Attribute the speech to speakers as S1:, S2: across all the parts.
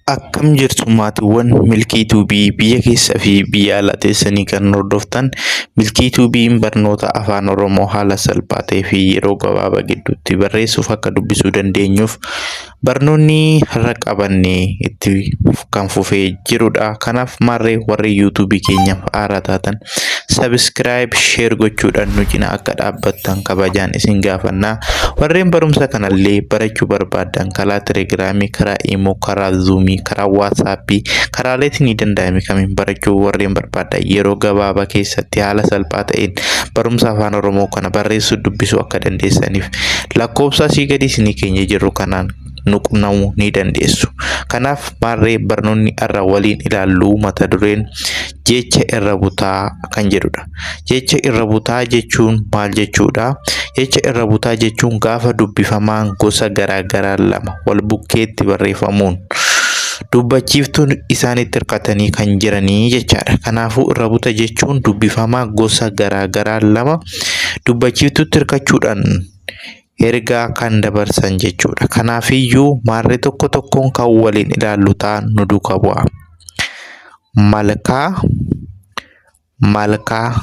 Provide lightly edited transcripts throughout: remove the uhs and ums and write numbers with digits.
S1: Akkam jirtu maatiiwwan Milkii Tuubii biyya keessaa fi biyya alaa teessanii kan hordoftan. Milkii Tuubiin barnoota afaan Oromoo haala salphaa ta'ee fi yeroo gabaabaa gidduutti barreessuuf akka dubbisuu dandeenyuuf barnoonni har'a qabannee itti kan fufee jirudha. Kanaaf maarree warri yuutuubii keenyaaf haaraa taatan sabiskiraayib, sheer gochuudhaan nu cinaa akka dhaabbattan kabajaan isin gaafanna. Warreen barumsa kanallee barachuu barbaadan karaa Telegiraamii, karaa Imoo, karaa Zuumii, karaa WhatsAppii, karaalee ni danda'ame kamiin barachuu warreen barbaadan yeroo gabaabaa keessatti haala salphaa ta'een barumsa afaan Oromoo kana barreessuu dubbisuu akka dandeessaniif lakkoofsa asii gadi isinii keenya jirru kanaan nu qunnamuu ni dandeessu. Kanaaf maarree barnoonni har'a waliin ilaallu mata dureen jecha irra butaa kan jedhudha. Jecha irra butaa jechuun maal jechuudha? Jecha irra butaa jechuun gaafa dubbifamaan gosa garaagaraa lama wal bukkeetti barreeffamuun dubbachiiftuun isaanitti hirkatanii kan jiranii jechaadha. Kanaafuu irra buta jechuun dubbifamaa gosa garaagaraa lama dubbachiiftuutti hirkachuudhaan ergaa kan dabarsan jechuudha. Kanaafiyyuu maarree tokko tokkoon kan waliin ilaallu ta'an nu duukaa bu'a. Malkaa, malkaa,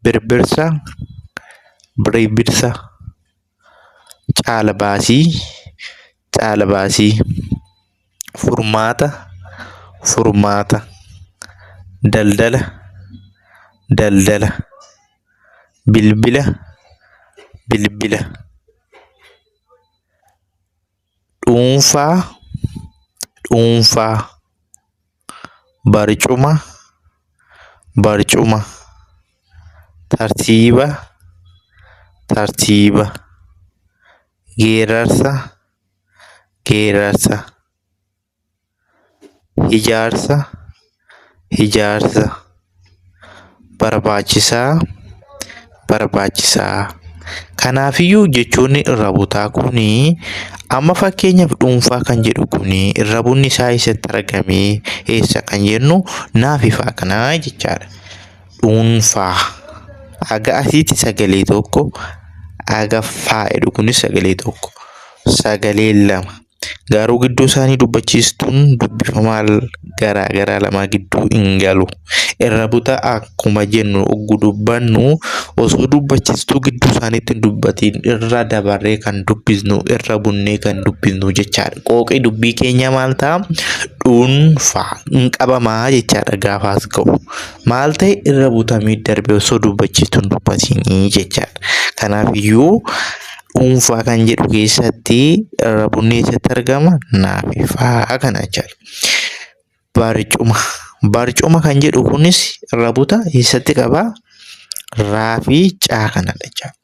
S1: birbirsa, birbirsa, caalbaasii, caalbaasii, furmaata, furmaata, daldala, daldala, bilbila, bilbila, dhuunfaa, dhuunfaa, barcuma, barcuma, tartiiba, tartiiba, geerarsa, geerarsa, ijaarsa, ijaarsa, barbaachisaa, barbaachisaa. Kanaafiyyuu jechoonni irra butaa kuni amma fakkeenyaaf dhuunfaa kan jedhu kuni irra bunni isaa eessatti argamee eessa kan jennu naaf ifaa kanaa jechaadha. Dhuunfaa aga asiitti sagalee tokko, aga faa'edhu kunis sagalee tokko, sagalee lama. Garuu gidduu isaanii dubbachiistuun dubbifamaa garaagaraa lama gidduu hin galu. Irra butaa akkuma jennu oggu dubbannu osoo dubbachiistuu gidduu isaaniitti hin dubbatiin irra dabarree kan dubbisnu, irra bunnee kan dubbisnu jechaadha. Qooqii dubbii keenya maal ta'a? Dhuunfaa hin qabamaa jechaadha gaafaas ga'u. Maal ta'e irra butamee darbee osoo dubbachiistuun dubbatinii jechaadha. Kanaafiyyuu dhuunfaa kan jedhu keessatti irra bunni eessatti argama? Naaf ifaa kana jechaadha. Barcuma, barcuma kan jedhu kunis irra butaa eessatti qabaa? Raa fi caa kanadha jechaadha.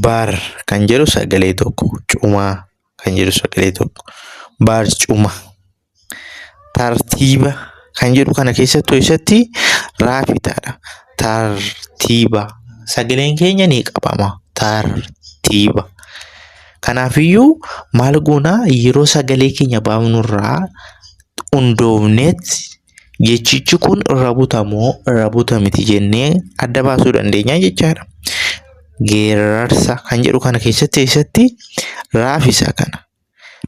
S1: Bar kan jedhu sagalee tokko, cuma kan jedhu sagalee tokko, barcuma. Tartiiba kan jedhu kana keessattuu eessatti? Raa fi taadha. Tartiiba sagaleen keenya ni qabama. Tartiiba. Kanaafiyyuu maal goonaa yeroo sagalee keenya baafnurraa hundoofnetti jechichi kun irra butamoo irra buta miti jennee adda baasuu dandeenya jechaadha. Geerarsa kan jedhu kana keessatti eessatti? Raafisa kana.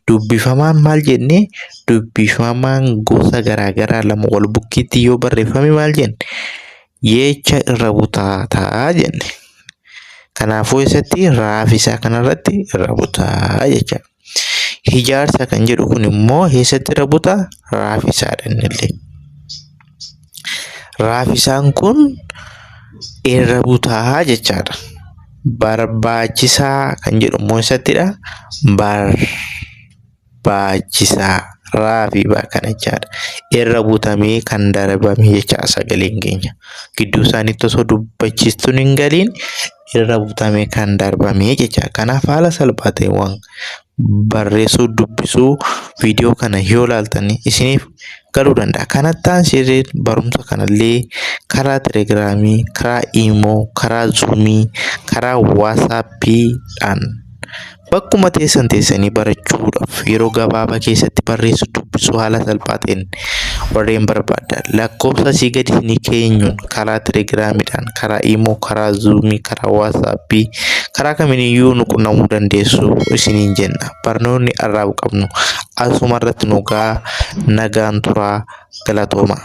S1: Dubbifamaan maal jennee? Dubbifamaan gosa garaagaraa lama wal bukkeetti yoo barreeffame maal jenne? Jecha irra butaa ta'a jenne. Kanaafuu eessatti? Raafisa kanarratti irra butaa jechaadha. Ijaarsa kan jedhu kun immoo eessatti irra butaa? Raafisaadha innillee. Raafisaan kun irra butaa jechaadha. Barbaachisaa kan jedhu immoo eessattidha? Barbaachisaa. Raafibaa kana jechaadha. Irra butamee kan darbame jecha sagaleen keenya. Gidduu isaaniitti osoo dubbachiistuun hin galiin irra butamee kan darbame jecha. Kanaaf haala salphaa ta'een barreessuu, dubbisuu viidiyoo kana yoo ilaaltan isiniif galuu danda'a. Kanatti aansee barumsa kanallee karaa Telegiraamii, karaa Imoo, karaa Zuumii, karaa WhatsAppiidhaan bakkuma teessan teessanii barachuudhaaf yeroo gabaabaa keessatti barreessuu dubbisuu haala salphaa ta'een warreen barbaadan lakkoofsa asii gadi isinii keenyuun karaa Telegiraamiidhaan, karaa Imoo, karaa Zuumii, karaa WhatsAppii, karaa kamiiniyyuu nu qunnamuu dandeessu isiniin jenna. Barnoonni har'aaf qabnu asumarratti nugaa nagaan turaa galatooma.